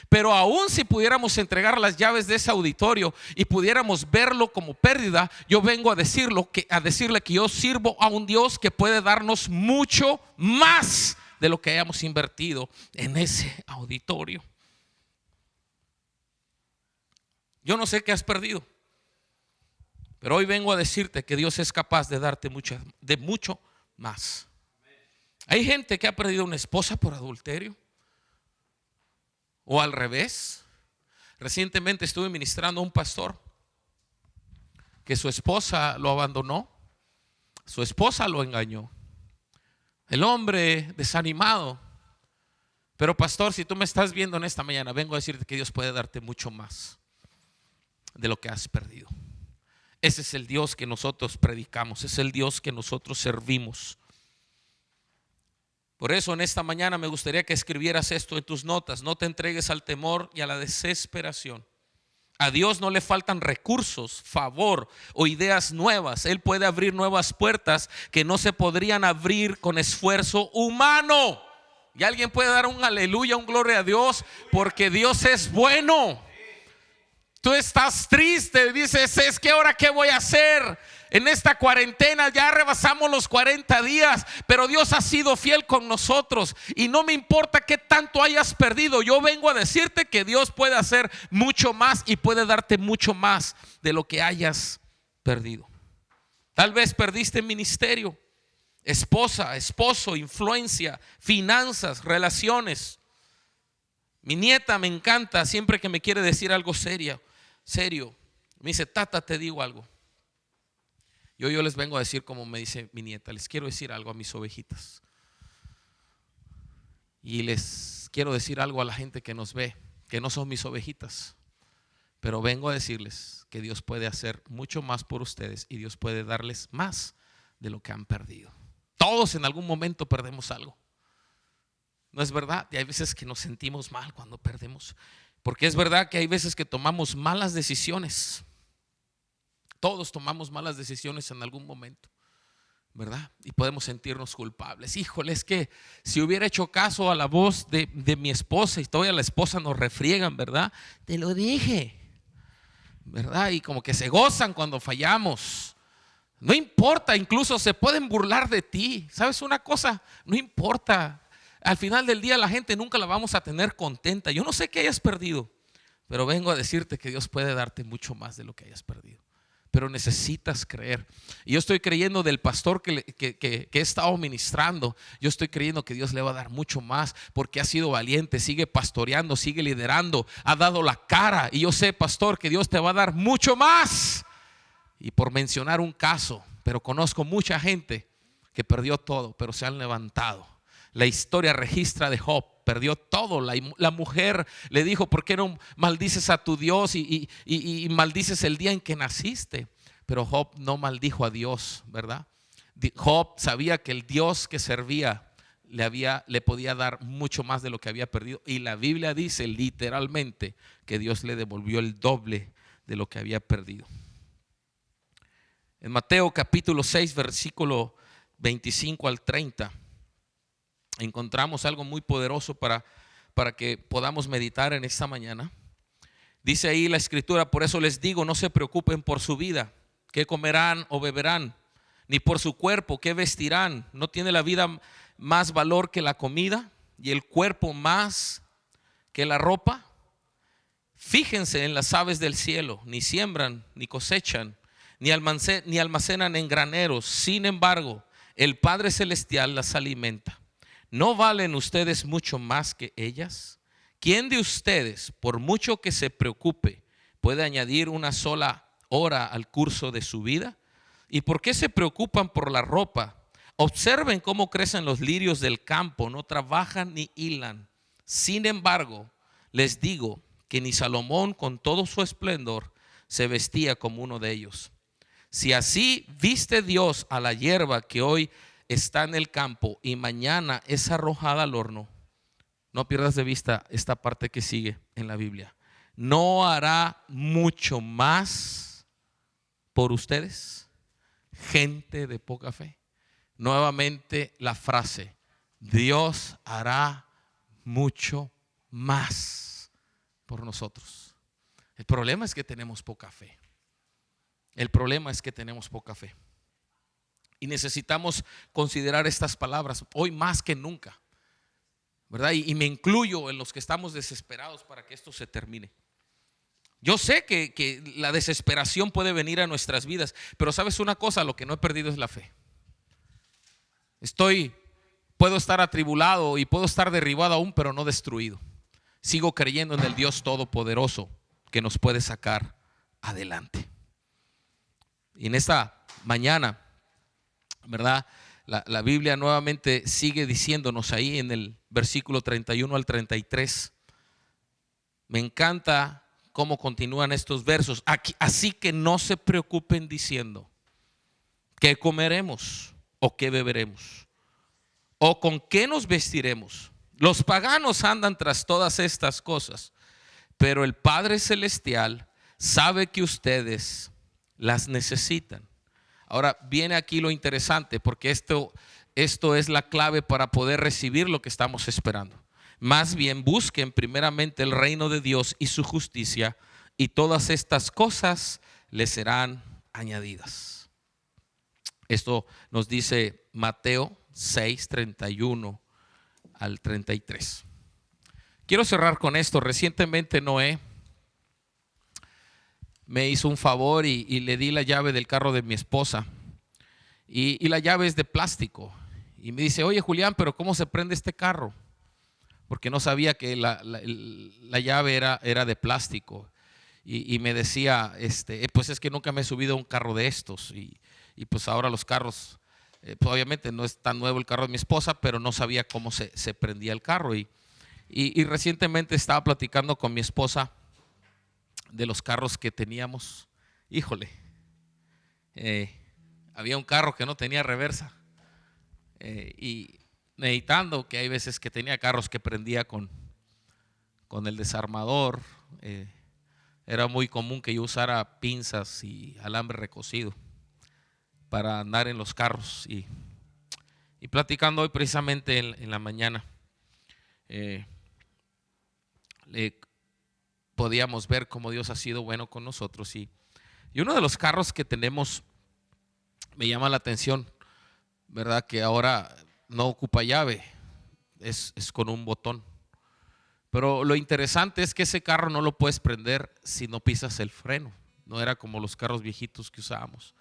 Pero aún si pudiéramos entregar las llaves de ese auditorio y pudiéramos verlo como pérdida, yo vengo a decirle que yo sirvo a un Dios que puede darnos mucho más de lo que hayamos invertido en ese auditorio. Yo no sé qué has perdido, pero hoy vengo a decirte que Dios es capaz de darte mucho más. Hay gente que ha perdido una esposa por adulterio o al revés. Recientemente estuve ministrando a un pastor que su esposa lo abandonó, su esposa lo engañó. El hombre desanimado. Pero pastor, si tú me estás viendo en esta mañana, vengo a decirte que Dios puede darte mucho más de lo que has perdido. Ese es el Dios que nosotros predicamos, es el Dios que nosotros servimos. Por eso en esta mañana me gustaría que escribieras esto en tus notas. No te entregues al temor y a la desesperación. A Dios no le faltan recursos, favor o ideas nuevas. Él puede abrir nuevas puertas que no se podrían abrir con esfuerzo humano. Y alguien puede dar un aleluya, un gloria a Dios, porque Dios es bueno. Tú estás triste, dices, es que ahora qué voy a hacer. En esta cuarentena ya rebasamos los 40 días, pero Dios ha sido fiel con nosotros y no me importa qué tanto hayas perdido. Yo vengo a decirte que Dios puede hacer mucho más y puede darte mucho más de lo que hayas perdido. Tal vez perdiste ministerio, esposa, esposo, influencia, finanzas, relaciones. Mi nieta me encanta siempre que me quiere decir algo serio. Me dice, tata, te digo algo. Yo les vengo a decir como me dice mi nieta, les quiero decir algo a mis ovejitas. Y les quiero decir algo a la gente que nos ve, que no son mis ovejitas. Pero vengo a decirles que Dios puede hacer mucho más por ustedes y Dios puede darles más de lo que han perdido. Todos en algún momento perdemos algo. ¿No es verdad? Y hay veces que nos sentimos mal cuando perdemos. Porque es verdad que hay veces que tomamos malas decisiones. Todos tomamos malas decisiones en algún momento, ¿verdad? Y podemos sentirnos culpables. Híjole, es que si hubiera hecho caso a la voz de mi esposa, y todavía la esposa nos refriegan, ¿verdad? Te lo dije, ¿verdad? Y como que se gozan cuando fallamos. No importa, incluso se pueden burlar de ti. ¿Sabes una cosa? No importa. Al final del día la gente nunca la vamos a tener contenta. Yo no sé qué hayas perdido, pero vengo a decirte que Dios puede darte mucho más de lo que hayas perdido. Pero necesitas creer. Y yo estoy creyendo del pastor que he estado ministrando. Yo estoy creyendo que Dios le va a dar mucho más, porque ha sido valiente, sigue pastoreando, sigue liderando, ha dado la cara. Y yo sé, pastor, que Dios te va a dar mucho más. Y por mencionar un caso, pero conozco mucha gente que perdió todo, pero se han levantado. La historia registra de Job. Perdió todo. La mujer le dijo, ¿por qué no maldices a tu Dios y maldices el día en que naciste? Pero Job no maldijo a Dios, ¿verdad? Job sabía que el Dios que servía le podía dar mucho más de lo que había perdido. Y la Biblia dice literalmente que Dios le devolvió el doble de lo que había perdido. En Mateo capítulo 6, versículo 25 al 30. Encontramos algo muy poderoso para que podamos meditar en esta mañana. Dice ahí la escritura, por eso les digo, no se preocupen por su vida, qué comerán o beberán, ni por su cuerpo, qué vestirán. ¿No tiene la vida más valor que la comida y el cuerpo más que la ropa? Fíjense en las aves del cielo, ni siembran, ni cosechan, ni almacenan en graneros. Sin embargo, el Padre Celestial las alimenta. ¿no valen ustedes mucho más que ellas? ¿Quién de ustedes, por mucho que se preocupe, puede añadir una sola hora al curso de su vida? ¿Y por qué se preocupan por la ropa? Observen cómo crecen los lirios del campo, no trabajan ni hilan. Sin embargo, les digo que ni Salomón con todo su esplendor se vestía como uno de ellos. Si así viste Dios a la hierba que hoy está en el campo y mañana es arrojada al horno, no pierdas de vista esta parte que sigue en la Biblia. ¿No hará mucho más por ustedes, gente de poca fe? Nuevamente la frase, Dios hará mucho más por nosotros. El problema es que tenemos poca fe. El problema es que tenemos poca fe. Y necesitamos considerar estas palabras hoy más que nunca, ¿verdad? Y me incluyo en los que estamos desesperados para que esto se termine. Yo sé que la desesperación puede venir a nuestras vidas, pero sabes una cosa, lo que no he perdido es la fe. Puedo estar atribulado y puedo estar derribado aún, pero no destruido. Sigo creyendo en el Dios Todopoderoso que nos puede sacar adelante. Y en esta mañana, ¿verdad? La Biblia nuevamente sigue diciéndonos ahí en el versículo 31 al 33. Me encanta cómo continúan estos versos. Así que no se preocupen diciendo, ¿qué comeremos o qué beberemos? ¿O con qué nos vestiremos? Los paganos andan tras todas estas cosas, pero el Padre Celestial sabe que ustedes las necesitan. Ahora viene aquí lo interesante, porque esto es la clave para poder recibir lo que estamos esperando. Más bien busquen primeramente el reino de Dios y su justicia, y todas estas cosas les serán añadidas. Esto nos dice Mateo 6, 31 al 33. Quiero cerrar con esto. Recientemente Noé me hizo un favor y le di la llave del carro de mi esposa, y la llave es de plástico, y me dice, oye Julián, pero ¿cómo se prende este carro? Porque no sabía que la llave era de plástico, y me decía, pues es que nunca me he subido a un carro de estos, y pues ahora los carros, pues obviamente no es tan nuevo el carro de mi esposa, pero no sabía cómo se prendía el carro, y recientemente estaba platicando con mi esposa de los carros que teníamos. Híjole, había un carro que no tenía reversa, y meditando que hay veces que tenía carros que prendía con el desarmador. Era muy común que yo usara pinzas y alambre recocido para andar en los carros, y platicando hoy precisamente en la mañana, podíamos ver cómo Dios ha sido bueno con nosotros, y uno de los carros que tenemos me llama la atención, ¿verdad? Que ahora no ocupa llave, es con un botón. Pero lo interesante es que ese carro no lo puedes prender si no pisas el freno. No era como los carros viejitos que usábamos.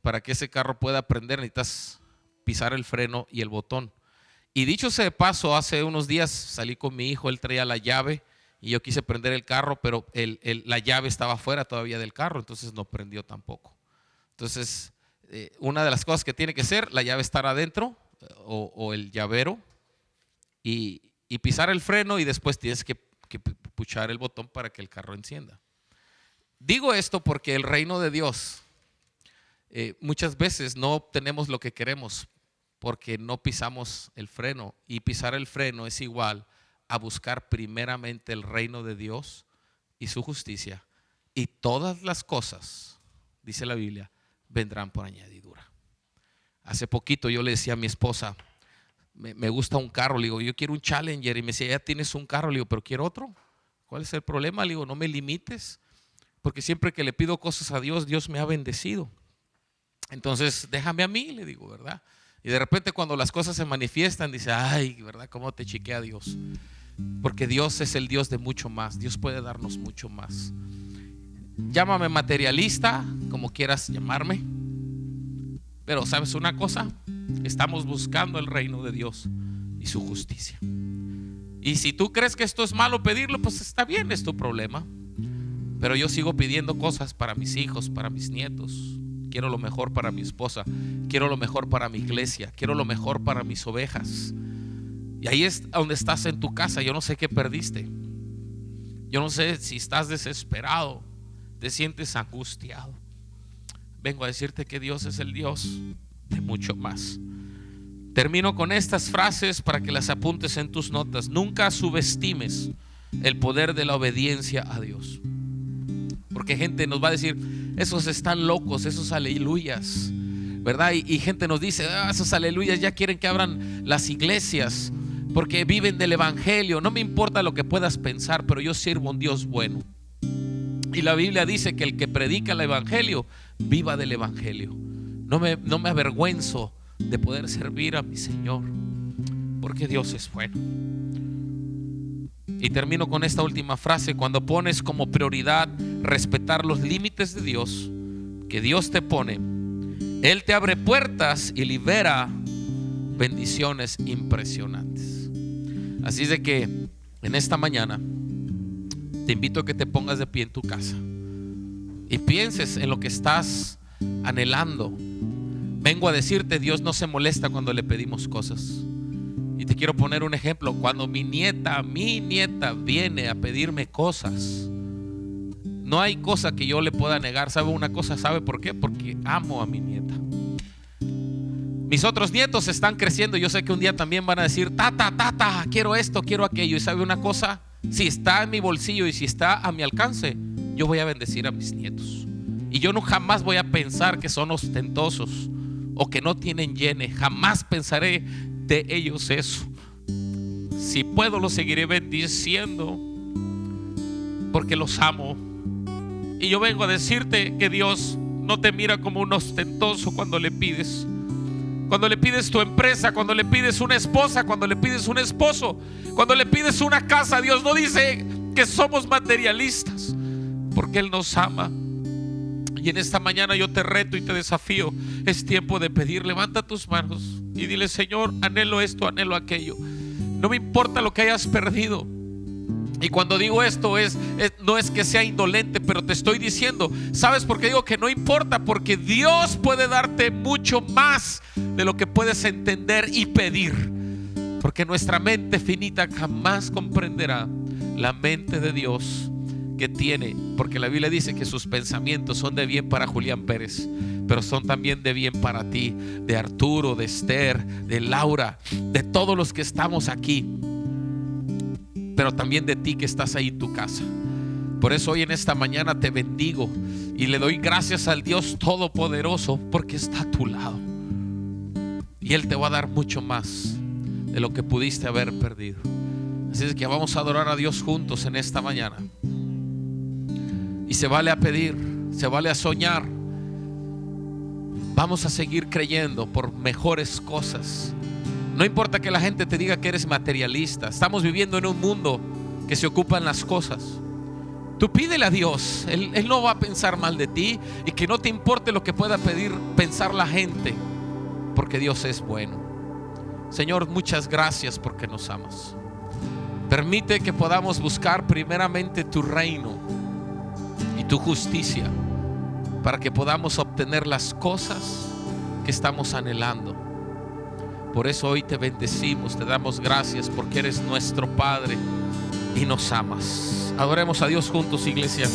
Para que ese carro pueda prender necesitas pisar el freno y el botón. Y dicho sea de paso, hace unos días salí con mi hijo, él traía la llave y yo quise prender el carro, pero la llave estaba fuera todavía del carro, entonces no prendió tampoco. Entonces, una de las cosas que tiene que ser, la llave estar adentro o el llavero, y pisar el freno, y después tienes que puchar el botón para que el carro encienda. Digo esto porque el reino de Dios, muchas veces no obtenemos lo que queremos porque no pisamos el freno, y pisar el freno es igual a buscar primeramente el reino de Dios y su justicia, y todas las cosas, dice la Biblia, vendrán por añadidura. Hace poquito yo le decía a mi esposa, me gusta un carro, le digo, yo quiero un Challenger, y me decía, ya tienes un carro, le digo, pero quiero otro. ¿Cuál es el problema? Le digo, no me limites, porque siempre que le pido cosas a Dios, Dios me ha bendecido. Entonces déjame a mí, le digo, ¿verdad? Y de repente cuando las cosas se manifiestan, dice, ay, ¿verdad? ¿Cómo te chiquea Dios? Porque Dios es el Dios de mucho más. Dios puede darnos mucho más. Llámame materialista, como quieras llamarme, pero ¿sabes una cosa? Estamos buscando el reino de Dios y y su justicia. Y si tú crees que esto es malo pedirlo, pues está bien, es tu problema. Pero yo sigo pidiendo cosas para mis hijos, para mis nietos. Quiero lo mejor para mi esposa, quiero lo mejor para mi iglesia, quiero lo mejor para mis ovejas. Y ahí es donde estás en tu casa. Yo no sé qué perdiste. Yo no sé si estás desesperado, te sientes angustiado. Vengo a decirte que Dios es el Dios de mucho más. Termino con estas frases para que las apuntes en tus notas. Nunca subestimes el poder de la obediencia a Dios. Porque gente nos va a decir: esos están locos, esos aleluyas, ¿verdad? Y gente nos dice: esos aleluyas ya quieren que abran las iglesias porque viven del evangelio. No me importa lo que puedas pensar, pero yo sirvo a un Dios bueno. Y la Biblia dice que el que predica el evangelio, viva del evangelio. No me avergüenzo de poder servir a mi Señor, porque Dios es bueno. Y termino con esta última frase: cuando pones como prioridad respetar los límites de Dios que Dios te pone, Él te abre puertas y libera bendiciones impresionantes. Así es de que en esta mañana te invito a que te pongas de pie en tu casa y pienses en lo que estás anhelando. Vengo a decirte: Dios no se molesta cuando le pedimos cosas. Y te quiero poner un ejemplo. Cuando mi nieta viene a pedirme cosas, no hay cosa que yo le pueda negar. ¿Sabe una cosa? ¿Sabe por qué? Porque amo a mi nieta. Mis otros nietos están creciendo. Yo sé que un día también van a decir: tata, quiero esto, quiero aquello. Y ¿sabe una cosa? Si está en mi bolsillo y si está a mi alcance, yo voy a bendecir a mis nietos. Y yo no jamás voy a pensar que son ostentosos o que no tienen llene. Jamás pensaré de ellos eso. Si puedo, los seguiré bendiciendo porque los amo. Y yo vengo a decirte que Dios no te mira como un ostentoso cuando le pides. Cuando le pides tu empresa, cuando le pides una esposa, cuando le pides un esposo, cuando le pides una casa, Dios no dice que somos materialistas, porque Él nos ama. Y en esta mañana yo te reto y te desafío. Es tiempo de pedir. Levanta tus manos y dile: Señor, anhelo esto, anhelo aquello. No me importa lo que hayas perdido. Y cuando digo esto no es que sea indolente, pero te estoy diciendo, ¿sabes por qué digo que no importa? Porque Dios puede darte mucho más de lo que puedes entender y pedir. Porque nuestra mente finita jamás comprenderá la mente de Dios que tiene. Porque la Biblia dice que sus pensamientos son de bien para Julián Pérez, pero son también de bien para ti, de Arturo, de Esther, de Laura, de todos los que estamos aquí, pero también de ti que estás ahí en tu casa. Por eso hoy en esta mañana te bendigo y le doy gracias al Dios Todopoderoso, porque está a tu lado y Él te va a dar mucho más de lo que pudiste haber perdido. Así es que vamos a adorar a Dios juntos en esta mañana. Y se vale a pedir, se vale a soñar. Vamos a seguir creyendo por mejores cosas. No importa que la gente te diga que eres materialista. Estamos viviendo en un mundo que se ocupa en las cosas. Tú pídele a Dios. Él no va a pensar mal de ti. Y que no te importe lo que pueda pensar la gente, porque Dios es bueno. Señor, muchas gracias porque nos amas. Permite que podamos buscar primeramente tu reino y tu justicia, para que podamos obtener las cosas que estamos anhelando. Por eso hoy te bendecimos, te damos gracias porque eres nuestro Padre y nos amas. Adoremos a Dios juntos, iglesia.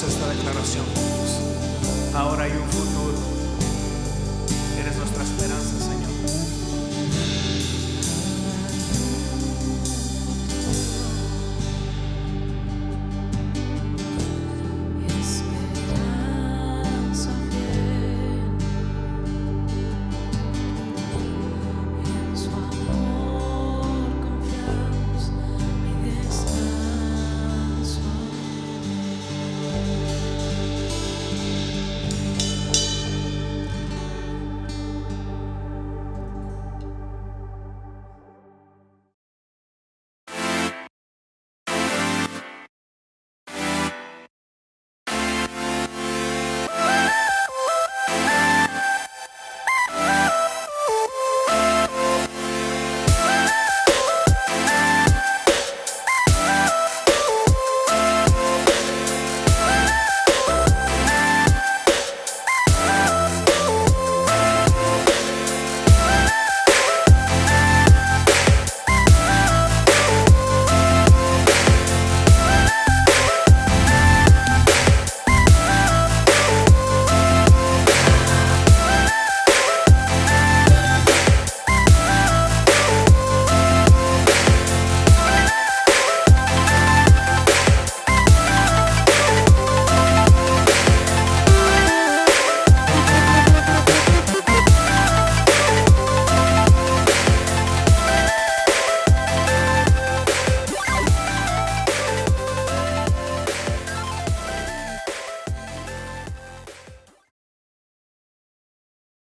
esta declaración juntos. Ahora hay un futuro.